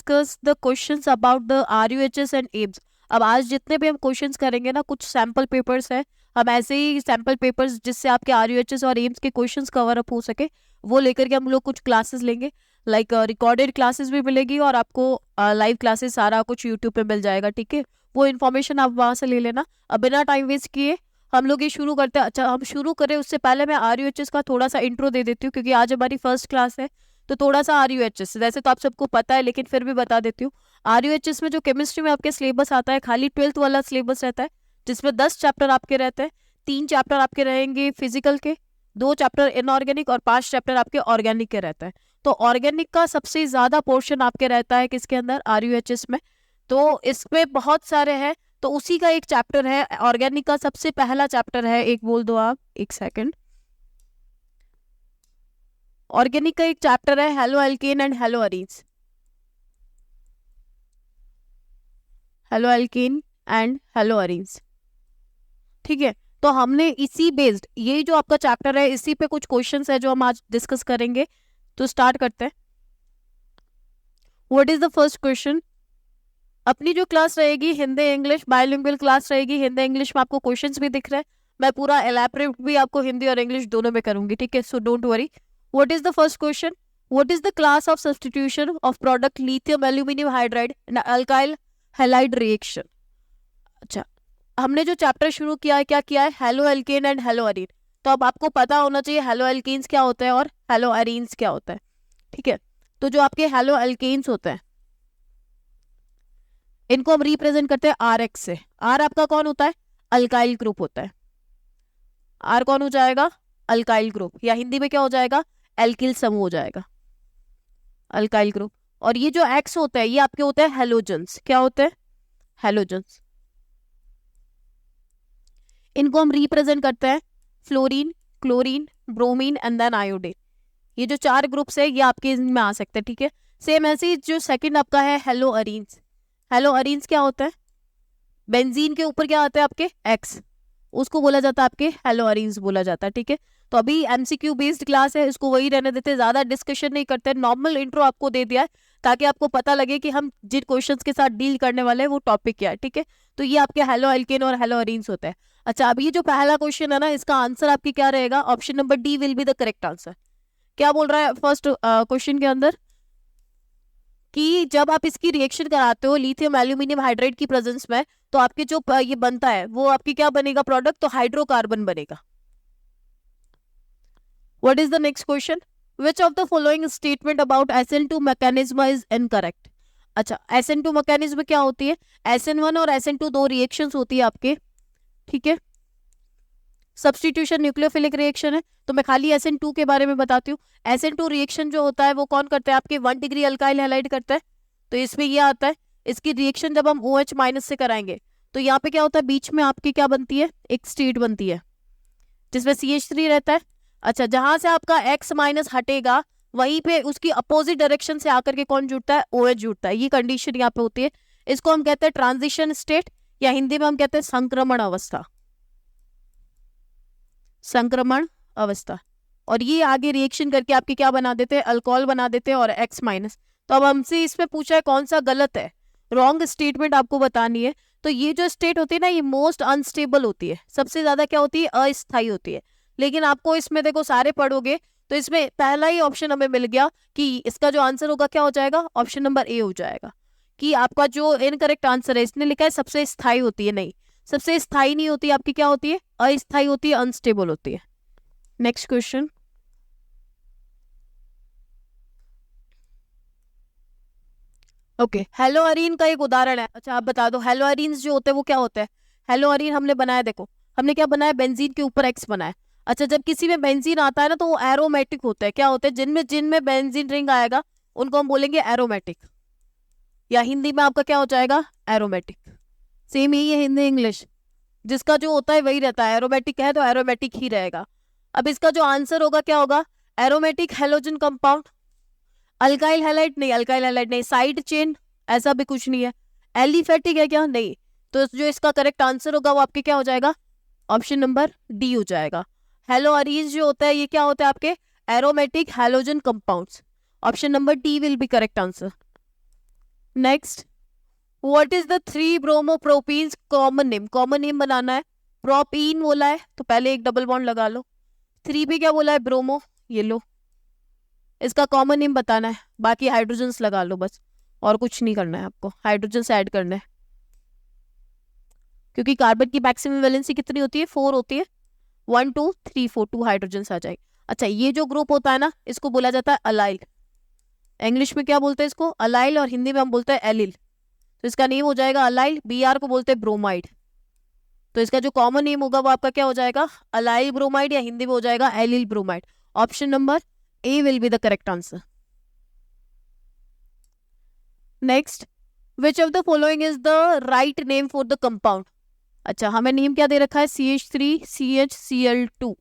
Discuss the questions about the RUHS and AIIMS. अब आज जितने भी हम क्वेश्चंस करेंगे ना, कुछ सैम्पल पेपर्स हैं, हम ऐसे ही सैम्पल पेपर्स जिससे आपके RUHS और एम्स के क्वेश्चंस कवर अप हो सके वो लेकर के हम लोग कुछ क्लासेस लेंगे। लाइक रिकॉर्डेड क्लासेस भी मिलेगी और आपको लाइव क्लासेस सारा कुछ यूट्यूब पे मिल जाएगा। ठीक है, वो इन्फॉर्मेशन आप वहाँ से ले लेना। अब बिना टाइम वेस्ट किए हम लोग ये शुरू करते हैं। अच्छा, हम शुरू करें उससे पहले मैं RUHS का थोड़ा सा इंट्रो दे देती हूँ, क्योंकि आज हमारी फर्स्ट क्लास है। तो थोड़ा सा RUHS वैसे तो आप सबको पता है, लेकिन फिर भी बता देती हूँ। RUHS में जो केमिस्ट्री में आपके सिलेबस आता है, खाली 12th वाला सिलेबस रहता है, जिसमें 10 चैप्टर आपके रहते हैं। 3 चैप्टर आपके रहेंगे फिजिकल के, 2 चैप्टर इनऑर्गेनिक और 5 चैप्टर आपके ऑर्गेनिक के रहता है। तो ऑर्गेनिक का सबसे ज्यादा पोर्शन आपके रहता है किसके अंदर, RUHS में। तो इसमें बहुत सारे हैं, तो उसी का एक चैप्टर है ऑर्गेनिक का, सबसे पहला चैप्टर है, एक बोल दो आप, एक सेकंड। ऑर्गेनिक का एक चैप्टर है halo alkane and hello arenes. Halo alkane and hello arenes, ठीक है। तो हमने इसी बेस्ड, ये जो आपका चैप्टर है इसी पे कुछ क्वेश्चंस है जो हम आज डिस्कस करेंगे। तो स्टार्ट करते हैं। What is the first question. अपनी जो क्लास रहेगी हिंदी इंग्लिश बायलिंगुअल क्लास रहेगी। हिंदी इंग्लिश में आपको क्वेश्चंस भी दिख रहे हैं, मैं पूरा एलैबोरेट भी आपको हिंदी और इंग्लिश दोनों में करूंगी। ठीक है, so don't worry. What is the first question. What is the class of substitution of product lithium aluminium hydride in alkyl halide reaction. अच्छा, हमने जो चैप्टर शुरू किया है, क्या किया है, halo alkane and hello Areen. तो अब आपको पता होना चाहिए हेलो एल्केन्स क्या होता है और हेलो अरीन्स क्या होता है। ठीक है, तो जो आपके हेलो एल्केन्स होते हैं इनको हम रिप्रेजेंट करते हैं RX से। R आपका कौन होता है, अल्काइल ग्रुप होता है। R कौन हो जाएगा, अल्काइल ग्रुप, या हिंदी में क्या हो जाएगा, एल्किल समूह हो जाएगा, अल्काइल ग्रुप। और ये जो X होता है ये आपके होते हैं हेलोजेंस। क्या होते हैं, हेलोजेंस। इनको हम रिप्रेजेंट करते हैं fluorine, chlorine, bromine and then iodine. ये जो 4 ग्रुप्स है ये आपके इनमें आ सकते हैं। ठीक है, सेम ऐसे ही जो सेकंड आपका है हेलो अरीन्स। हेलो अरीन्स क्या होता है, बेंजीन के ऊपर क्या आता है आपके X, उसको बोला जाता है आपके हेलो अरीन्स बोला जाता है। ठीक है, तो अभी MCQ बेस्ड क्लास है, इसको वही रहने देते, ज्यादा डिस्कशन नहीं करते, नॉर्मल इंट्रो आपको दे दिया है ताकि आपको पता लगे कि हम जिन क्वेश्चंस के साथ डील करने वाले हैं वो टॉपिक क्या है। ठीक है, तो ये आपके हेलो एल्केन और हेलो अरीन्स होता है। अच्छा, अब ये जो पहला क्वेश्चन है ना, इसका आंसर आपकी क्या रहेगा, option number D will be the correct answer. क्या बोल रहा है फर्स्ट क्वेश्चन के अंदर, कि जब आप इसकी रिएक्शन कराते हो लिथियम एल्यूमिनियम हाइड्राइड की प्रेजेंस में, तो आपके जो ये बनता है वो आपकी क्या बनेगा प्रोडक्ट, तो हाइड्रोकार्बन बनेगा। What is the next question, which of the following statement about SN2 mechanism is incorrect. अच्छा, SN2 मैकेनिज्म क्या होती है, SN1 और SN2 दो रिएक्शंस होती है आपके। ठीक है, सब्स्टिट्यूशन न्यूक्लियोफिलिक रिएक्शन है, तो मैं खाली SN2 के बारे में बताती हूँ। SN2 रिएक्शन जो होता है वो कौन करता है, आपके 1 डिग्री अल्काइल हैलाइड करता है। तो इसमें ये आता है, इसकी रिएक्शन जब हम OH माइनस से कराएंगे तो यहाँ पे क्या होता है, बीच में आपकी क्या बनती है, एक स्टेट बनती है जिसमें CH3 रहता है। अच्छा, जहां से आपका X माइनस हटेगा वहीं पे उसकी अपोजिट डायरेक्शन से आकर के कौन जुड़ता है, OH जुड़ता है। ये कंडीशन यहाँ पे होती है, इसको हम कहते हैं ट्रांजिशन स्टेट, या हिंदी में हम कहते हैं संक्रमण अवस्था, संक्रमण अवस्था। और ये आगे रिएक्शन करके आपके क्या बना देते हैं, अल्कोहल बना देते हैं और X माइनस। तो अब हमसे इसमें पूछा है कौन सा गलत है, रॉन्ग स्टेटमेंट आपको बतानी है। तो ये जो स्टेट होती है ना, ये मोस्ट अनस्टेबल होती है, सबसे ज्यादा क्या होती है, अस्थायी होती है। लेकिन आपको इसमें देखो सारे पढ़ोगे तो इसमें पहला ही ऑप्शन हमें मिल गया कि इसका जो आंसर होगा क्या हो जाएगा, ऑप्शन नंबर ए हो जाएगा। कि आपका जो इनकरेक्ट आंसर है, इसने लिखा है सबसे स्थायी होती है, नहीं, सबसे स्थायी नहीं होती, आपकी क्या होती है, अस्थायी होती है, अनस्टेबल होती है। Next question, okay, hello Areen का एक उदाहरण है। अच्छा, आप बता दो हेलो अरीन्स जो होते हैं वो क्या होते हैं। हेलो अरीन हमने बनाया, देखो हमने क्या बनाया, बेंजीन के ऊपर X बनाया। अच्छा, जब किसी में बेंजीन आता है ना तो वो एरोमेटिक होता है। क्या होते हैं, जिनमें जिनमें बेंजीन रिंग आएगा उनको हम बोलेंगे एरोमेटिक, या हिंदी में आपका क्या हो जाएगा, एरोमेटिक। सेम यही है हिंदी इंग्लिश, जिसका जो होता है वही रहता है, एरोमेटिक है तो एरोमेटिक ही रहेगा। अब इसका जो आंसर होगा क्या होगा, aromatic halogen compound. Alkyl halide नहीं, अल्काइल हैलाइड नहीं, साइड चेन ऐसा भी कुछ नहीं है। एलिफेटिक है क्या, नहीं। तो जो इसका करेक्ट आंसर होगा वो आपके क्या हो जाएगा, ऑप्शन नंबर डी हो जाएगा। हेलो अरीज जो होता है ये क्या होता है आपके, aromatic halogen compounds. Option number D will be correct answer. Next, what is the 3 bromopropene's common name? Common name बनाना है, प्रोपीन बोला है तो पहले एक डबल बॉन्ड लगा लो, 3 भी क्या बोला है, ब्रोमो, ये लो, इसका कॉमन नेम बताना है, बाकी हाइड्रोजन्स लगा लो बस, और कुछ नहीं करना है आपको, हाइड्रोजन्स ऐड करना है, क्योंकि कार्बन की मैक्सिमम वैलेंसी कितनी होती है, 4 होती है, 1 2 3 4, 2 हाइड्रोजन्स आ जाएंगे। अच्छा, ये जो ग्रुप होता है ना, इसको बोला जाता है अलाइल, इंग्लिश में क्या बोलते हैं इसको, अलाइल, और हिंदी में हम बोलते हैं एलिल, तो इसका नेम हो जाएगा अलाइल, Br को बोलते हैं ब्रोमाइड, तो इसका जो कॉमन नेम होगा वो आपका क्या हो जाएगा, अलाइल ब्रोमाइड, या हिंदी में हो जाएगा allyl bromide. Option number A will be the correct answer. Next, which of the following is the right name for the compound? अच्छा, हमें नेम क्या दे रखा है, CH3CHCl2,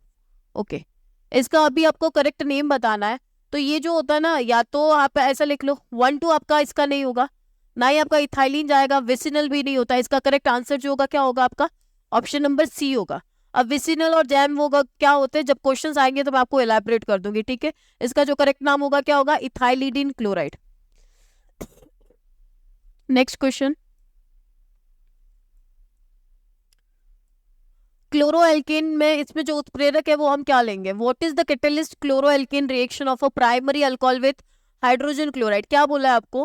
ओके, इसका अभी आपको करेक्ट नेम बताना है, तो ये जो होता है ना, या तो आप ऐसा लिख लो 1 2 आपका इसका नहीं होगा, ना ही आपका इथाइलिन जाएगा, विसिनल भी नहीं होता, इसका करेक्ट आंसर जो होगा क्या होगा आपका, ऑप्शन नंबर सी होगा। अब विसिनल और जैम होगा क्या होते हैं, जब क्वेश्चंस आएंगे तो मैं आपको एलैबोरेट कर दूंगी, ठीक है। इसका जो करेक्ट नाम होगा क्या होगा, ethylidene chloride. Next question, chloroalkane में इसमें जो उत्प्रेरक है वो हम क्या लेंगे, what is the catalyst chloroalkane reaction of a primary alcohol with hydrogen chloride? क्या बोला है आपको,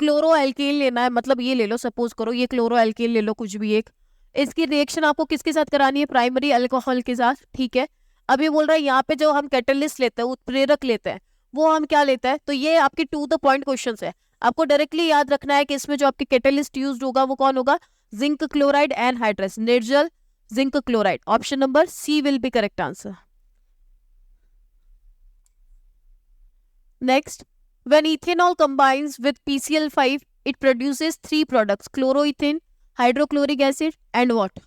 क्लोरोएल्केन लेना है, मतलब ये ले लो, सपोज करो ये क्लोरोएल्केन ले लो, कुछ भी एक, इसकी रिएक्शन आपको किसके साथ करानी है, प्राइमरी अल्कोहल के साथ, ठीक है। अभी बोल रहा है यहाँ पे जो हम कैटलिस्ट लेते हैं, उत्प्रेरक लेते हैं, वो हम क्या लेते हैं, तो ये आपकी टू द पॉइंट क्वेश्चन है, आपको डायरेक्टली याद रखना है कि इसमें जो आपकी कैटलिस्ट यूज होगा वो कौन होगा, जिंक क्लोराइड एनहाइड्रस, निर्जल zinc chloride. Option number C will be correct answer. Next, when ethanol combines with PCl5 it produces 3 products, chloroethane, hydrochloric acid and what?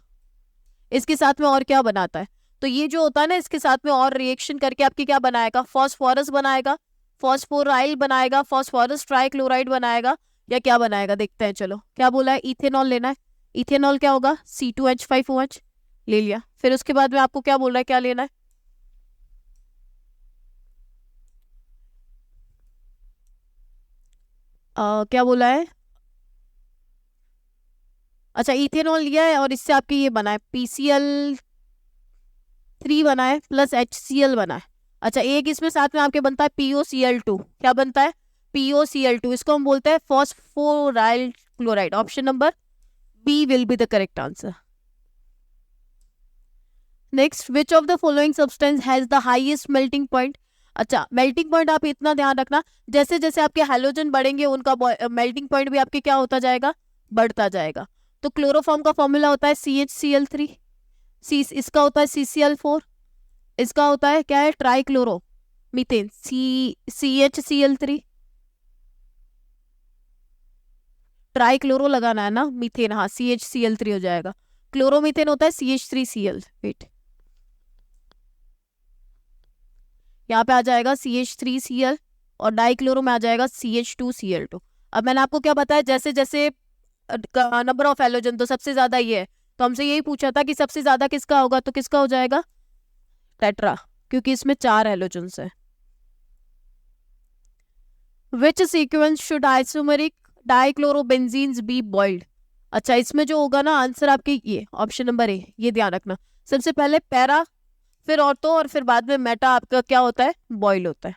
इसके साथ में और क्या बनाता है, तो ये जो होता है ना, इसके साथ में और रिएक्शन करके आपकी क्या बनाएगा, फॉस्फोरस बनाएगा, फॉस्फोराइल बनाएगा, फॉस्फोरस ट्राइक्लोराइड बनाएगा, या क्या बनाएगा, देखते हैं, चलो क्या बोला है, इथेनॉल लेना है, इथेनॉल क्या होगा, C2H5OH ले लिया, फिर उसके बाद में आपको क्या बोल रहा है, क्या लेना है, क्या बोला है, अच्छा इथेनॉल लिया है और इससे आपके ये बना है PCl3 बना है प्लस HCl बना है। अच्छा, एक इसमें साथ में आपके बनता है POCl2, क्या बनता है, POCl2, इसको हम बोलते हैं phosphoryl chloride. Option number B will be the correct answer. Next, which of the following substance has the highest melting point? अच्छा, मेल्टिंग पॉइंट आप इतना ध्यान रखना, जैसे जैसे आपके हैलोजन बढ़ेंगे उनका मेल्टिंग पॉइंट भी आपके क्या होता जाएगा, बढ़ता जाएगा। तो क्लोरोफॉर्म का फॉर्मूला होता है CHCl3, इसका होता है CCl4, इसका होता है क्या है, ट्राइक्लोरो मीथेन, CHCl3, ट्राइक्लोरो लगाना है ना, मीथेन, हाँ CHCl3 हो जाएगा, क्लोरोमीथेन होता है CH3Cl, वेट, यहाँ पे आ जाएगा CH3Cl, और डाइक्लोरो में आ जाएगा CH2Cl2। अब मैंने आपको क्या बताया, जैसे जैसे नंबर ऑफ हैलोजन, तो सबसे ज्यादा ये है, तो हमसे यही पूछा था कि सबसे ज्यादा किसका होगा, तो किसका हो जाएगा, टेट्रा, क्योंकि इसमें 4 हैलोजन्स है। Which sequence should isomeric dichlorobenzenes be boiled? अच्छा, इसमें जो होगा ना आंसर आपके ये ऑप्शन नंबर ए, ये ध्यान रखना, सबसे पहले पैरा, फिर ऑर्थो, और फिर बाद में मेटा आपका क्या होता है, बॉइल होता है।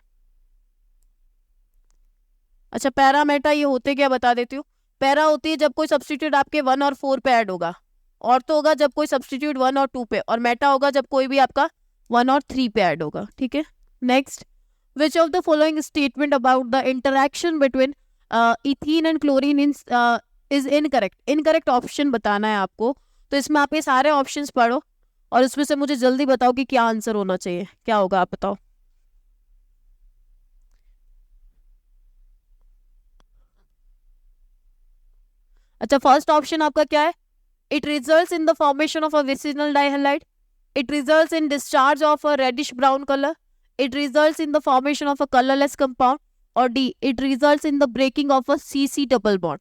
अच्छा, पैरा मेटा ये होते क्या बता देती हूँ, पैरा होती है जब कोई सब्सटीट्यूट आपके 1 और 4 पे ऐड होगा, ऑर्थो होगा जब कोई सब्सटीट्यूट 1 और 2 पे, और मेटा होगा जब कोई भी आपका 1 और 3 पे ऐड होगा, ठीक है। Next, which of the following statement about the interaction between ethene and chlorine is incorrect? Incorrect option बताना है आपको, तो इसमें आप ये सारे ऑप्शंस पढ़ो और इसमें से मुझे जल्दी बताओ कि क्या आंसर होना चाहिए, क्या होगा आप बताओ। अच्छा, फर्स्ट ऑप्शन आपका क्या है, it results in the formation of a vicinal dihalide, it results in discharge of a reddish brown colour, it results in the formation of a colourless compound, और D, it results in the breaking of a CC double bond.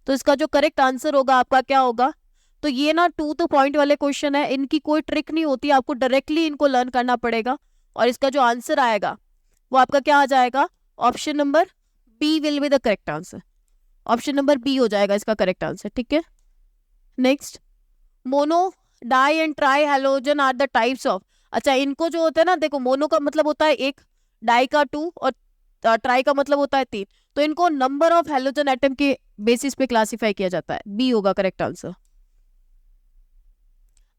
तो इसका जो correct answer होगा आपका क्या होगा, तो ये ना 2 तो पॉइंट वाले क्वेश्चन है, इनकी कोई ट्रिक नहीं होती, आपको डायरेक्टली इनको लर्न करना पड़ेगा, और इसका जो आंसर आएगा वो आपका क्या आ जाएगा, option number B will be the correct answer. Option number B हो जाएगा इसका करेक्ट आंसर, ठीक है। Next, mono, di and tri halogen are the types of. अच्छा, इनको जो होता है ना, देखो मोनो का मतलब होता है एक, डाई का 2 और ट्राई का मतलब होता है 3। तो इनको नंबर ऑफ हैलोजन एटम के बेसिस पे क्लासिफाई किया जाता है, बी होगा correct answer.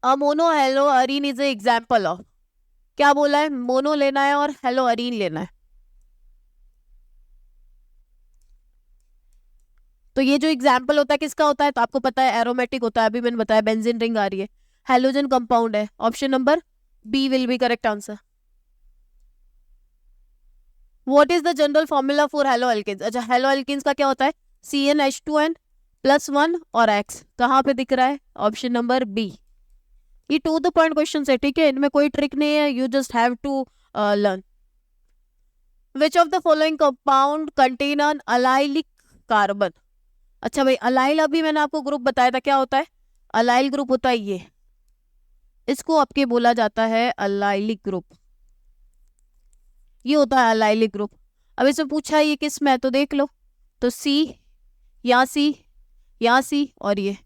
A mono hello Areen is a example of, क्या बोला है, मोनो लेना है और हेलो अरीन लेना है। तो ये जो एग्जाम्पल होता है किसका होता है, तो आपको पता है एरोमेटिक होता है, अभी मैंने बताया बेंजीन रिंग आ रही है, हेलोजन कंपाउंड है, option number B will be correct answer. What is the general formula for halo alkanes. अच्छा, हेलो एल्केन्स का क्या होता है, CnH2n +1 और X, कहाँ पे दिख रहा है, ऑप्शन नंबर बी। ये टू द पॉइंट क्वेश्चन है, ठीक है, इनमें कोई ट्रिक नहीं है, you just have to learn. Which of the following compound contain an allylic carbon. अच्छा भाई, अलाइल अभी मैंने आपको ग्रुप बताया था, क्या होता है, अलाइल ग्रुप होता है ये, इसको आपके बोला जाता है अलाइलिक ग्रुप, ये होता है अलाइलिक ग्रुप। अब इसमें पूछा है ये किस में है, तो देख लो, तो सी, या सी, या सी और ये,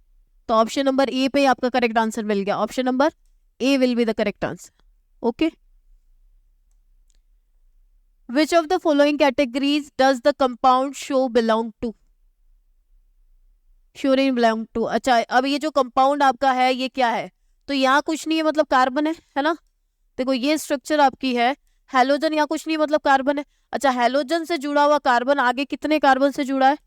तो ऑप्शन नंबर ए पे आपका करेक्ट आंसर मिल गया, option number A will be the correct answer, okay. Which of the following categories does the compound show belong to, श्योरिन बिलोंग टू। अच्छा, अब ये जो कंपाउंड आपका है ये क्या है, तो यहाँ कुछ नहीं है, मतलब कार्बन है ना, देखो ये स्ट्रक्चर आपकी है, हेलोजन यहाँ कुछ नहीं मतलब कार्बन है। अच्छा, हेलोजन से जुड़ा हुआ कार्बन आगे कितने कार्बन से जुड़ा है,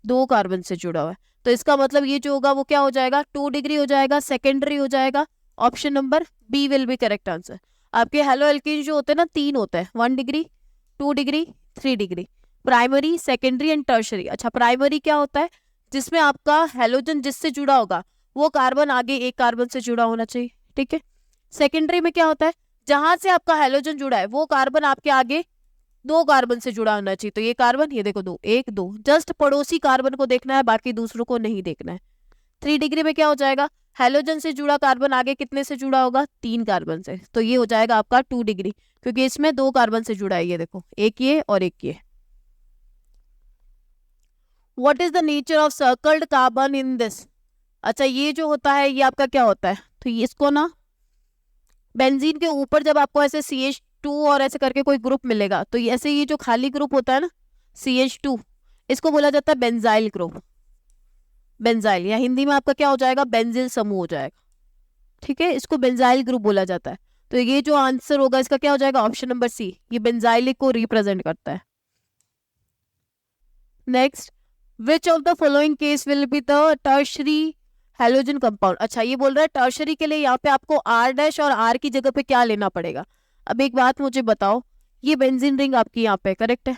2 कार्बन से जुड़ा हुआ है, तो इसका मतलब ये जो होगा वो क्या हो जाएगा, 2 डिग्री हो जाएगा, सेकेंडरी हो जाएगा, option number B will be correct answer. आपके हेलो एल्कीन जो होते हैं ना 3 होते हैं, 1 degree, 2 degree, 3 degree, primary, secondary and tertiary. अच्छा, प्राइमरी क्या होता है, जिसमें आपका हेलोजन जिससे जुड़ा होगा वो कार्बन आगे एक कार्बन से जुड़ा होना चाहिए, ठीक है। सेकेंडरी में क्या होता है, जहां से आपका हेलोजन जुड़ा है वो कार्बन आपके आगे 2 कार्बन से जुड़ा होना चाहिए, तो ये कार्बन, ये देखो 2, 1 2, जस्ट पड़ोसी कार्बन को देखना है, बाकी दूसरों को नहीं देखना है। 3 डिग्री में क्या हो जाएगा, हेलोजन से जुड़ा कार्बन आगे कितने से जुड़ा होगा, 3 कार्बन से, तो ये हो जाएगा आपका 2 डिग्री, क्योंकि इसमें 2 कार्बन से जुड़ा है, ये देखो एक ये और एक ये। What is the nature of circled carbon in this. अच्छा, ये जो होता है ये आपका क्या होता है, तो इसको ना बेंजीन के ऊपर जब आपको ऐसे CH2 और ऐसे करके कोई ग्रुप मिलेगा, तो ऐसे ये जो खाली ग्रुप होता है ना CH2, इसको बोला जाता है बेंजाइल ग्रुप, बेंजाइल, या हिंदी में आपका क्या हो जाएगा, बेंजिल समूह हो जाएगा, ठीक है, इसको बेंजाइल ग्रुप बोला जाता है। तो ये जो आंसर होगा इसका क्या हो जाएगा, ऑप्शन नंबर सी, ये बेंजाइलिक को रिप्रेजेंट करता है। Next, which of the following case will be the tertiary halogen compound. अच्छा, ये बोल रहा है टर्शरी के लिए यहाँ पे आपको R' और R की जगह पे क्या लेना पड़ेगा। अब एक बात मुझे बताओ, ये बेंजीन रिंग आपकी यहाँ पे करेक्ट है,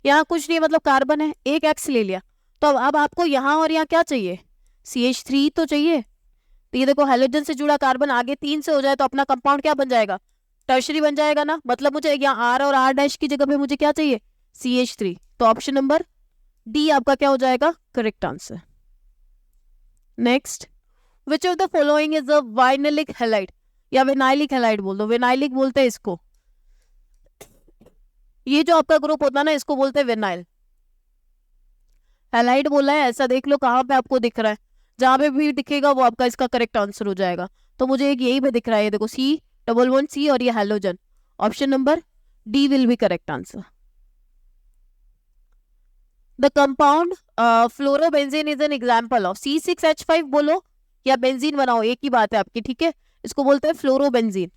यहाँ कुछ नहीं मतलब कार्बन है, एक X ले लिया, तो अब आपको यहाँ और यहाँ क्या चाहिए, CH3 तो चाहिए। तो ये देखो हेलोजन से जुड़ा कार्बन आगे 3 से हो जाए तो अपना कंपाउंड क्या बन जाएगा, टर्शरी बन जाएगा ना, मतलब मुझे यहाँ R और R' की जगह पे मुझे क्या चाहिए, CH3, तो ऑप्शन नंबर डी आपका क्या हो जाएगा correct answer. Next, which of the following is a vinylic halide, या विनाइलिक हैलाइड बोल दो, विनाइलिक बोलते हैं इसको, ये जो आपका ग्रुप होता है ना इसको बोलते हैं विनाइल। हैलाइड बोला है, ऐसा देख लो कहाँ पे आपको दिख रहा है, जहां पे भी दिखेगा वो आपका इसका करेक्ट आंसर हो जाएगा। तो मुझे एक यही पे दिख रहा है, ये देखो C11C और ये halogen, option number D will be correct answer. The compound fluorobenzene is an example of, C6H5 बोलो या बेंजीन बनाओ, एक ही बात है आपकी, ठीक है, इसको बोलते हैं फ्लोरोबेंजीन,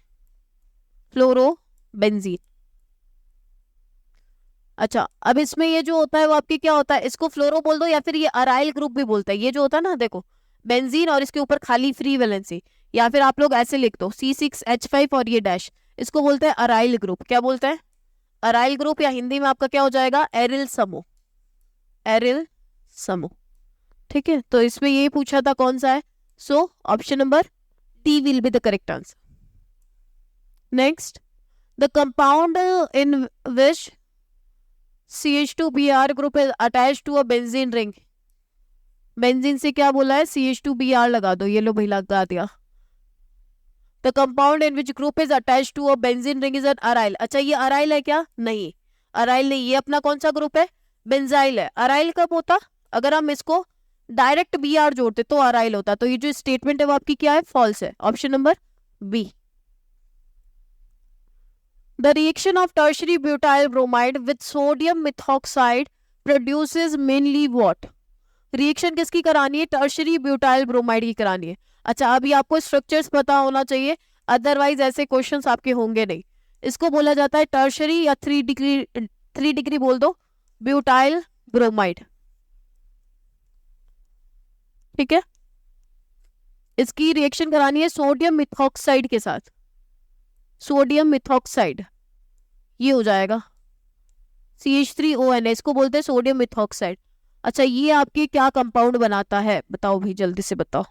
फ्लोरोबेंजीन। अच्छा, अब इसमें ये जो होता है वो आपकी क्या होता है, इसको फ्लोरो बोल दो या फिर ये अराइल ग्रुप भी बोलते हैं, ये जो होता है ना देखो बेंजीन और इसके ऊपर खाली फ्री वैलेंसी, या फिर आप लोग ऐसे लिख दो C6H5 और ये डैश, इसको बोलते हैं अराइल ग्रुप, क्या बोलते हैं, अराइल ग्रुप, या हिंदी में आपका क्या हो जाएगा, एरिल समूह, एरिल समूह, ठीक है। तो इसमें ये पूछा था कौन सा है, so option number D will be the correct answer. Next, the compound in which CH2Br group is attached to a benzene ring, benzene से क्या बोला है CH2Br लगा दो, ये लो भाई लगा दिया। The compound in which group is attached to a benzene ring is an aryl. अच्छा, ये अराइल है क्या, नहीं अराइल नहीं, ये अपना कौन सा ग्रुप है, बेंजाइल है। अराइल कब होता, अगर हम इसको डायरेक्ट बी आर जोड़ते तो अराइल होता, तो ये जो स्टेटमेंट है वो आपकी क्या है, फॉल्स है। Option number B. The reaction of tertiary butyl bromide with sodium methoxide produces mainly what. Reaction किसकी करानी है, टर्शरी ब्यूटाइल ब्रोमाइड की करानी है। अच्छा, अभी आपको स्ट्रक्चर्स पता होना चाहिए, अदरवाइज ऐसे क्वेश्चंस आपके होंगे नहीं। इसको बोला जाता है टर्शरी या 3 डिग्री बोल दो, ब्यूटाइल ब्रोमाइड। ठीक है, इसकी रिएक्शन करानी है सोडियम मिथॉक्साइड के साथ, सोडियम मिथॉक्साइड, ये हो जाएगा CH3ON, इसको बोलते हैं सोडियम मिथॉक्साइड। अच्छा, ये आपके क्या कंपाउंड बनाता है, बताओ भाई जल्दी से बताओ।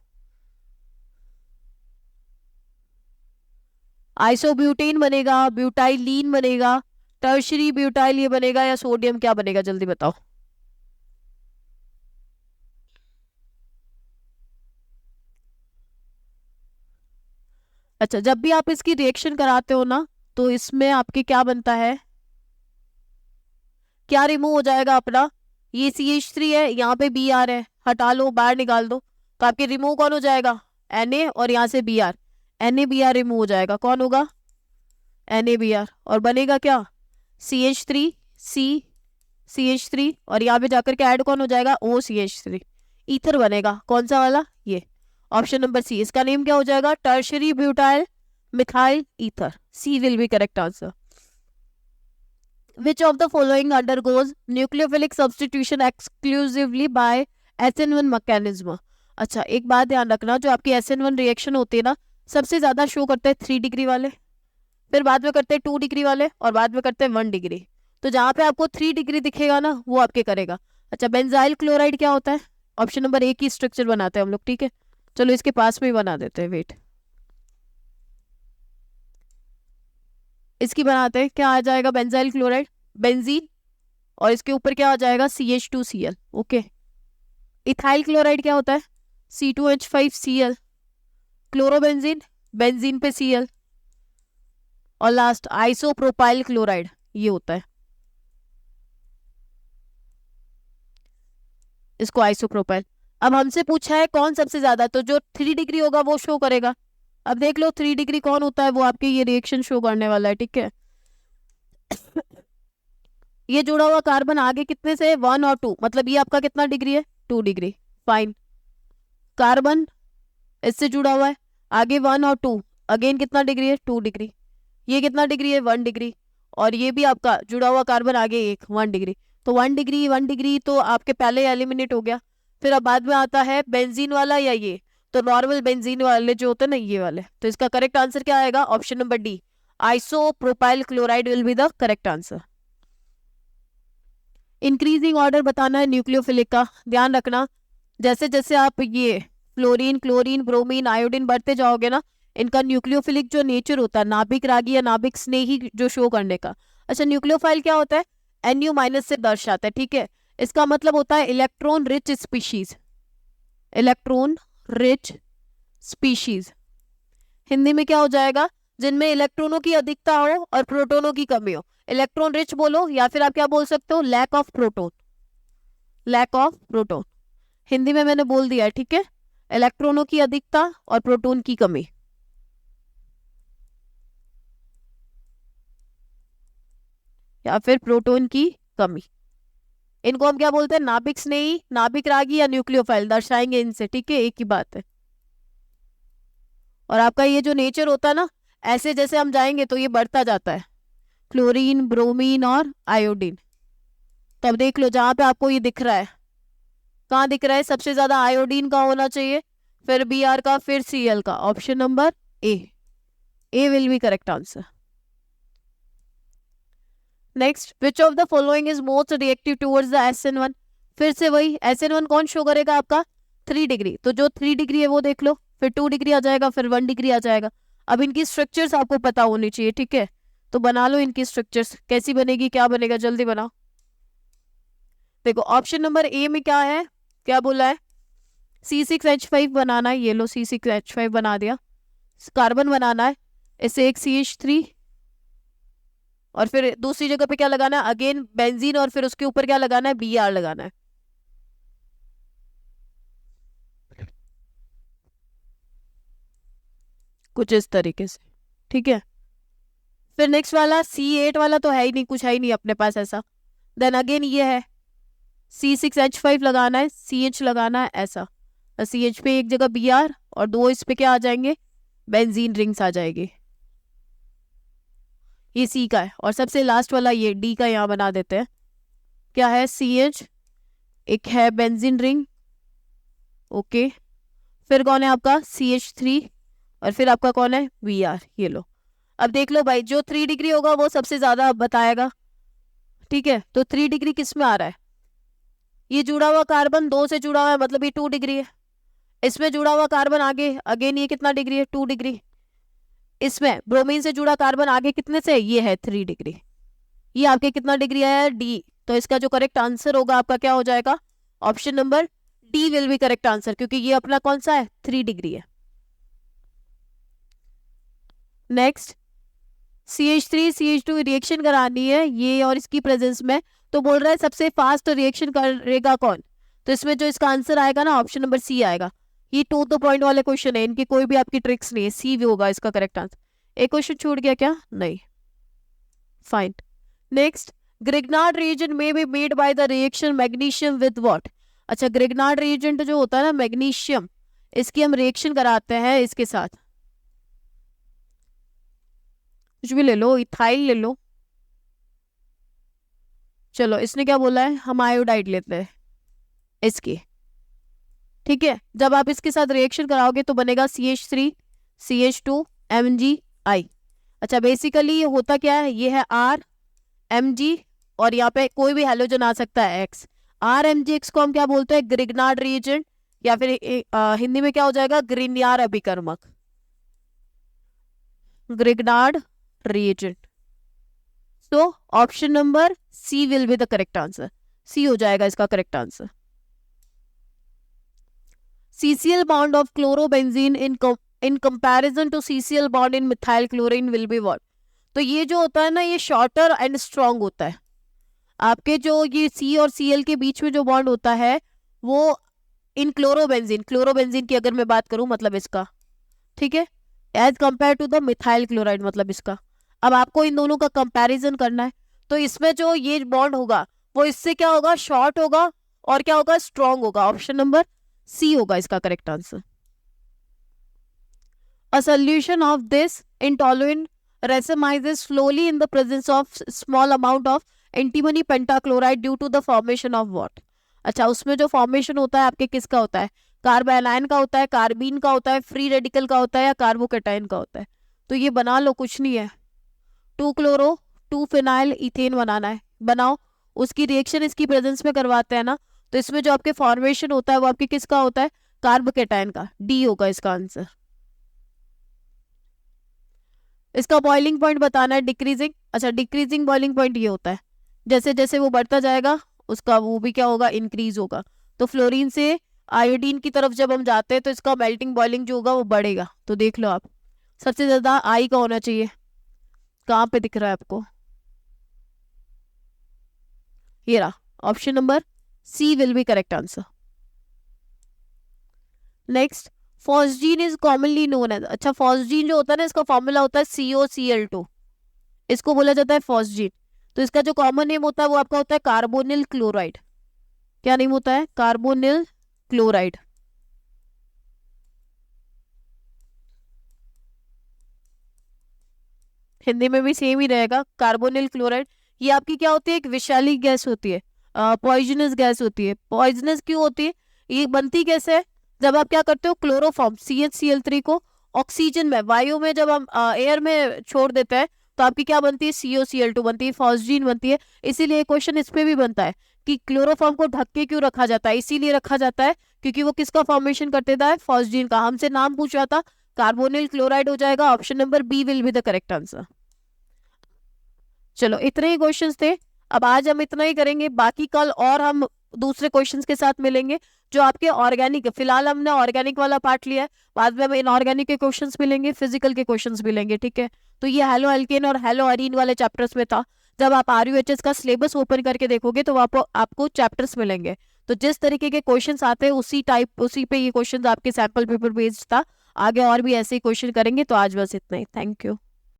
आइसोब्यूटेन बनेगा, ब्यूटाइलीन बनेगा, टर्शरी ब्यूटाइल ये बनेगा, या सोडियम क्या बनेगा, जल्दी बताओ। अच्छा, जब भी आप इसकी रिएक्शन कराते हो ना, तो इसमें आपके क्या बनता है, क्या रिमूव हो जाएगा अपना, ये CH3 है, यहाँ पे Br है, हटा लो, बाहर निकाल दो, तो आपके रिमूव कौन हो जाएगा, Na, और यहाँ से Br, NaBr रिमूव हो जाएगा, कौन होगा, NaBr, और बनेगा क्या, CH3 और यहाँ पे जाकर के ऐड कौन हो जाएगा, OCH3, ईथर बनेगा, कौन सा वाला, ये ऑप्शन नंबर सी। इसका नेम क्या हो जाएगा, tertiary butyl methyl ether, C will be correct answer. Which of the following undergoes nucleophilic substitution exclusively by SN1 mechanism? अच्छा, एक बात ध्यान रखना, जो आपकी SN1 रिएक्शन होती है ना, सबसे ज्यादा शो करते हैं 3 डिग्री वाले, फिर बाद में करते हैं 2 डिग्री वाले, और बाद में करते हैं 1 डिग्री। तो जहां पे आपको 3 डिग्री दिखेगा ना, वो आपके करेगा। अच्छा, बेंजाइल क्लोराइड क्या होता है, ऑप्शन नंबर ए की स्ट्रक्चर बनाते हैं हम लोग, ठीक है, चलो इसके पास में ही बना देते हैं, वेट, इसकी बनाते हैं, क्या आ जाएगा, बेंजाइल क्लोराइड, बेंजीन, और इसके ऊपर क्या आ जाएगा, CH2Cl, ओके। इथाइल क्लोराइड क्या होता है, C2H5Cl, क्लोरोबेंजीन, बेंजीन पे Cl, और लास्ट आइसोप्रोपाइल क्लोराइड, ये होता है, इसको आइसोप्रोपाइल। अब हमसे पूछा है कौन सबसे ज्यादा, तो जो 3 डिग्री होगा वो शो करेगा। अब देख लो 3 डिग्री कौन होता है, वो आपके ये रिएक्शन शो करने वाला है, ठीक है। ये जुड़ा हुआ कार्बन आगे कितने से, 1 और 2, मतलब ये आपका कितना डिग्री है, 2 डिग्री, फाइन। कार्बन इससे जुड़ा हुआ है, आगे 1 और 2, अगेन कितना डिग्री है, 2 डिग्री। ये कितना डिग्री है, 1 डिग्री, और ये भी आपका जुड़ा हुआ कार्बन आगे 1 डिग्री। तो 1 डिग्री तो आपके पहले एलिमिनेट हो गया। फिर अब बाद में आता है बेंजीन वाला या ये, तो नॉर्मल बेंजीन वाले जो होते हैं ना, ये वाले, तो इसका करेक्ट आंसर क्या आएगा, option number D, isopropyl chloride will be the correct answer. Increasing order बताना है न्यूक्लियोफिलिक का, ध्यान रखना, जैसे जैसे आप ये फ्लोरीन, क्लोरीन, ब्रोमीन, आयोडीन बढ़ते जाओगे ना, इनका न्यूक्लियोफिलिक जो नेचर होता है, नाभिक रागी या नाभिक स्नेही जो शो करने का। अच्छा, न्यूक्लियोफाइल क्या होता है, Nu- से दर्शाता है, ठीक है, इसका मतलब होता है electron rich species, electron rich species, Hindi में क्या हो जाएगा, जिनमें इलेक्ट्रॉनों की अधिकता हो और प्रोटोनों की कमी हो, इलेक्ट्रॉन रिच बोलो, या फिर आप क्या बोल सकते हो, lack of proton, lack of proton, Hindi में मैंने बोल दिया है, ठीक है, इलेक्ट्रॉनों की अधिकता और प्रोटोन की कमी, या फिर प्रोटोन की कमी, इनको हम क्या बोलते हैं, नाभिक स्नेही, नाभिक रागी या न्यूक्लियोफाइल, दर्शाएंगे इनसे, ठीक है, एक ही बात है। और आपका ये जो नेचर होता है ना, ऐसे जैसे हम जाएंगे तो ये बढ़ता जाता है, क्लोरीन, ब्रोमीन और आयोडीन। तब देख लो जहां पे आपको ये दिख रहा है, कहाँ दिख रहा है, सबसे ज्यादा आयोडीन का होना चाहिए, फिर Br का, फिर Cl का, option number A will be correct answer. Next, which of the following is most reactive towards the SN1, फिर से वही, SN1 कौन शो करेगा आपका, 3 डिग्री, तो जो 3 डिग्री है वो देख लो, फिर 2 डिग्री आ जाएगा, फिर 1 डिग्री आ जाएगा। अब इनकी स्ट्रक्चर्स आपको पता होनी चाहिए, ठीक है, तो बना लो इनकी स्ट्रक्चर्स, कैसी बनेगी, क्या बनेगा, जल्दी बनाओ। देखो ऑप्शन नंबर ए में क्या है, क्या बोला है, C6H5 बनाना है, ये लो C6H5 बना दिया, कार्बन बनाना है, इससे एक CH3, और फिर दूसरी जगह पे क्या लगाना है, अगेन बेंजीन, और फिर उसके ऊपर क्या लगाना है, Br लगाना है। कुछ इस तरीके से, ठीक है। फिर नेक्स्ट वाला C8 वाला तो है ही नहीं, कुछ है ही नहीं अपने पास ऐसा। देन अगेन ये है C6H5 लगाना है, CH लगाना है ऐसा। CH पे एक जगह Br और दो इस पे क्या आ जाएंगे, बेंजीन रिंग्स आ जाएगी। ये C का है। और सबसे लास्ट वाला ये D का यहाँ बना देते हैं। क्या है, CH, एक है बेंजीन रिंग, ओके। फिर कौन है आपका CH3 और फिर आपका कौन है Br, ये लो। अब देख लो भाई, जो 3 डिग्री होगा वो सबसे ज्यादा अब बताएगा, ठीक है। तो 3 डिग्री किस में आ रहा है, ये जुड़ा हुआ कार्बन 2 से जुड़ा हुआ है, मतलब ये 2 डिग्री है। इसमें जुड़ा हुआ कार्बन आगे अगेन ये कितना डिग्री है, 2 डिग्री। इसमें ब्रोमीन से जुड़ा कार्बन आगे कितने से, ये है 3 डिग्री। ये आपके कितना डिग्री है, D। तो इसका जो करेक्ट आंसर होगा आपका क्या हो जाएगा, option number D will be correct answer, क्योंकि ये अपना कौन सा है, 3 डिग्री है। नेक्स्ट CH3 CH2 रिएक्शन करानी है ये और इसकी प्रेजेंस में, तो बोल रहा है सबसे फास्ट रिएक्शन करेगा कौन। तो इसमें जो इसका आंसर आएगा ना, ऑप्शन नंबर C आएगा। ये 2 पॉइंट वाले क्वेश्चन है, इनकी कोई भी आपकी ट्रिक्स नहीं है, C भी होगा इसका करेक्ट आंसर। एक क्वेश्चन छूट गया क्या, नहीं, फाइन। नेक्स्ट, ग्रिग्नार्ड रिएजेंट में be made by the reaction magnesium with what. अच्छा, ग्रिग्नार्ड रिएजेंट जो होता है ना मैग्नीशियम, इसकी हम रिएक्शन कराते हैं इसके साथ, कुछ भी ले लो, इथाइल ले लो। चलो इसने क्या बोला है, हम आयोडाइड लेते हैं इसकी, ठीक है। जब आप इसके साथ रिएक्शन कराओगे तो बनेगा CH3 CH2 Mgi। अच्छा, बेसिकली ये होता क्या है, ये है R Mg और यहाँ पे कोई भी हैलोजन आ सकता है X। RMgX को हम क्या बोलते हैं, ग्रिग्नार्ड रिएजेंट, या फिर हिंदी में क्या हो जाएगा, ग्रिग्नार्ड अभिकर्मक, ग्रिग्नार्ड रिएजेंट। तो option number C will be the correct answer, C हो जाएगा इसका correct answer. CCl bond of chlorobenzene in comparison to CCl bond in methyl chlorine will be what। तो ये जो होता है ना, ये शॉर्टर एंड स्ट्रॉन्ग होता है। आपके जो ये C और Cl के बीच में जो बॉन्ड होता है वो इन क्लोरोबेंजीन की अगर मैं बात करूं, मतलब इसका, ठीक है, as compared to the methyl chloride, मतलब इसका। अब आपको इन दोनों का कंपैरिजन करना है, तो इसमें जो ये बॉन्ड होगा वो इससे क्या होगा, शॉर्ट होगा और क्या होगा, स्ट्रॉन्ग होगा। ऑप्शन नंबर C होगा इसका correct answer. A solution of this intoluene racemizes slowly in the presence of small amount of antimony pentachloride due to the formation of what। अच्छा, उसमें जो फॉर्मेशन होता है आपके किसका होता है, कार्बोनाइन का होता है, कार्बीन का होता है, फ्री रेडिकल का होता है, या कार्बोकेटाइन का होता है। तो ये बना लो, कुछ नहीं है, 2-क्लोरो 2-फिनाइल इथेन बनाना है, बनाओ। उसकी रिएक्शन इसकी प्रेजेंस में करवाते हैं ना, तो इसमें जो आपके फॉर्मेशन होता है वो आपके किसका होता है, कार्बोकेटाइन का। D होगा इसका आंसर। इसका बॉइलिंग पॉइंट बताना है, डिक्रीजिंग। अच्छा, डिक्रीजिंग बॉइलिंग पॉइंट ये होता है जैसे जैसे वो बढ़ता जाएगा उसका वो भी क्या होगा, इंक्रीज होगा। तो फ्लोरीन से आयोडीन की तरफ जब हम जाते हैं तो इसका मेल्टिंग बॉइलिंग जो होगा वो बढ़ेगा। तो देख लो आप, सबसे ज्यादा I का होना चाहिए, कहाँ पे दिख रहा है आपको, ये रहा, option number C will be correct answer. Next, phosgene is commonly known as. अच्छा, फॉस्जीन जो होता है ना, इसका फॉर्मूला होता है COCl2, इसको बोला जाता है फॉस्जीन। तो इसका जो कॉमन नेम होता है वो आपका होता है कार्बोनिल क्लोराइड। क्या नेम होता है, कार्बोनिल क्लोराइड। हिंदी में भी सेम ही रहेगा, कार्बोनिल क्लोराइड। ये आपकी क्या होती है, एक विषैली गैस होती है, पॉइजनस गैस होती है। पॉइजनस क्यों होती है, ये बनती कैसे है, जब आप क्या करते हो, क्लोरोफॉर्म CHCl3 को ऑक्सीजन में, वायु में जब हम एयर में छोड़ देते हैं तो आपकी क्या बनती है, COCl2 बनती है, फॉस्जीन बनती है। इसीलिए क्वेश्चन इस पे भी बनता है कि क्लोरोफॉर्म को ढक के क्यों रखा जाता है, इसीलिए रखा जाता है क्योंकि वो किसका फॉर्मेशन करते था, फॉस्जीन का। हमसे नाम पूछ रहा था, कार्बोनिल क्लोराइड हो जाएगा, option number B will be the correct answer. चलो इतने ही क्वेश्चंस थे, अब आज हम इतना ही करेंगे, बाकी कल और हम दूसरे क्वेश्चंस के साथ मिलेंगे जो आपके ऑर्गेनिक। फिलहाल हमने ऑर्गेनिक वाला पार्ट लिया है, बाद में हम इनऑर्गेनिक के क्वेश्चंस मिलेंगे, फिजिकल के क्वेश्चंस मिलेंगे, ठीक है। तो ये हेलो एल्केन और हेलो अरीन वाले चैप्टर्स में था। जब आप RUHS का सिलेबस ओपन करके देखोगे तो आपको चैप्टर्स मिलेंगे। तो जिस तरीके के क्वेश्चंस आते हैं उसी पे ये क्वेश्चंस आपके सैंपल पेपर बेस्ड था। आगे और भी ऐसे ही क्वेश्चन करेंगे। तो आज बस इतना ही। Thank you.